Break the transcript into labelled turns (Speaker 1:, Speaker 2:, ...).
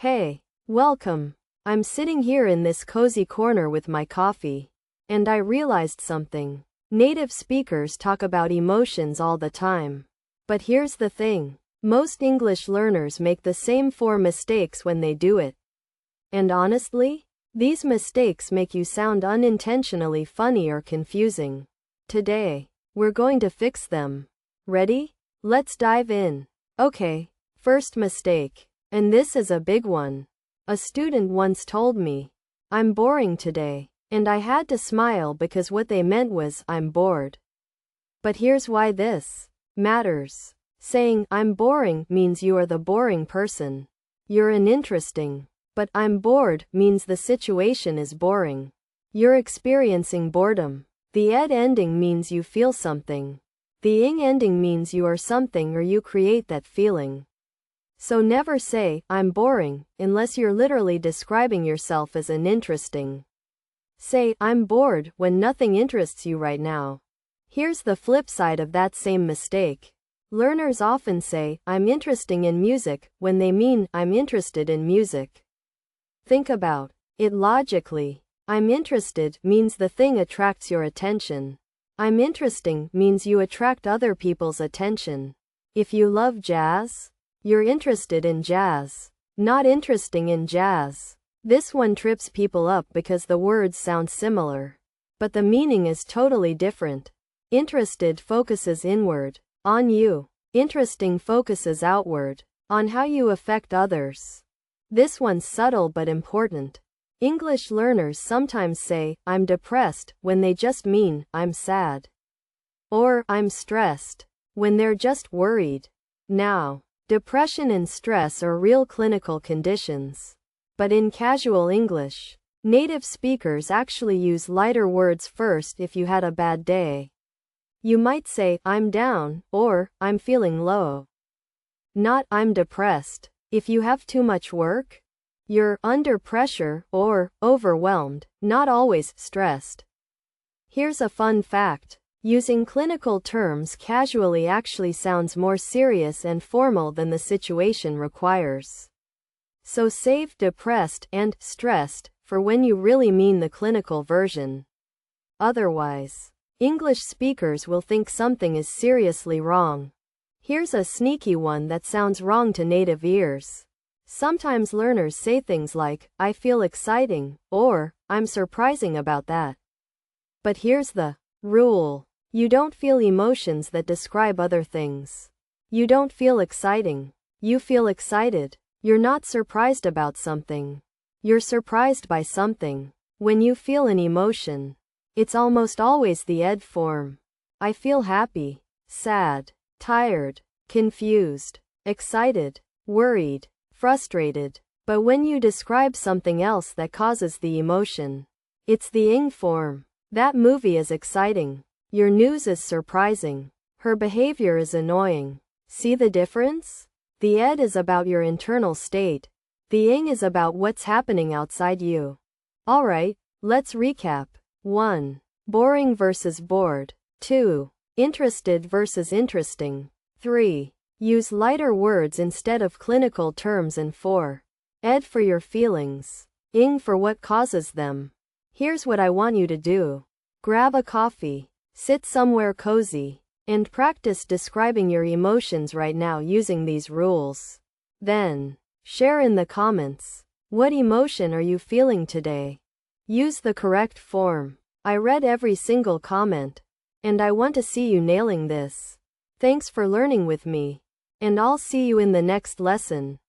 Speaker 1: Hey, welcome. I'm sitting here in this cozy corner with my coffee. And I realized something. Native speakers talk about emotions all the time. But here's the thing. Most English learners make the same 4 mistakes when they do it. And honestly, these mistakes make you sound unintentionally funny or confusing. Today, we're going to fix them. Ready? Let's dive in. Okay, first mistake. And this is a big one. A student once told me, "I'm boring today." And I had to smile because what they meant was, I'm bored. But here's why this matters. Saying, "I'm boring" means you are the boring person. You're uninteresting. But "I'm bored" means the situation is boring. You're experiencing boredom. The ed ending means you feel something. The ing ending means you are something or you create that feeling. So never say, "I'm boring," unless you're literally describing yourself as uninteresting. Say, "I'm bored" when nothing interests you right now. Here's the flip side of that same mistake. Learners often say, "I'm interested in music," when they mean, "I'm interested in music." Think about it logically. "I'm interested" means the thing attracts your attention. "I'm interesting" means you attract other people's attention. If you love jazz, you're interested in jazz, not interesting in jazz. This one trips people up because the words sound similar. But the meaning is totally different. Interested focuses inward, on you. Interesting focuses outward, on how you affect others. This one's subtle but important. English learners sometimes say, "I'm depressed," when they just mean, "I'm sad." Or, "I'm stressed," when they're just worried. Now, depression and stress are real clinical conditions. But in casual English, native speakers actually use lighter words first if you had a bad day. You might say, "I'm down," or, "I'm feeling low." Not, "I'm depressed," if you have too much work. You're under pressure, or overwhelmed, not always stressed. Here's a fun fact. Using clinical terms casually actually sounds more serious and formal than the situation requires. So save depressed and stressed for when you really mean the clinical version. Otherwise, English speakers will think something is seriously wrong. Here's a sneaky one that sounds wrong to native ears. Sometimes learners say things like, "I feel exciting," or, "I'm surprising about that." But here's the rule. You don't feel emotions that describe other things. You don't feel exciting. You feel excited. You're not surprised about something. You're surprised by something. When you feel an emotion, it's almost always the ed form. I feel happy, sad, tired, confused, excited, worried, frustrated. But when you describe something else that causes the emotion, it's the ing form. That movie is exciting. Your news is surprising. Her behavior is annoying. See the difference? The ed is about your internal state. The ing is about what's happening outside you. Alright, let's recap. 1. Boring versus bored. 2. Interested versus interesting. 3. Use lighter words instead of clinical terms. And 4. Ed for your feelings. Ing for what causes them. Here's what I want you to do. Grab a coffee. Sit somewhere cozy. And practice describing your emotions right now using these rules. Then, share in the comments. What emotion are you feeling today? Use the correct form. I read every single comment. And I want to see you nailing this. Thanks for learning with me. And I'll see you in the next lesson.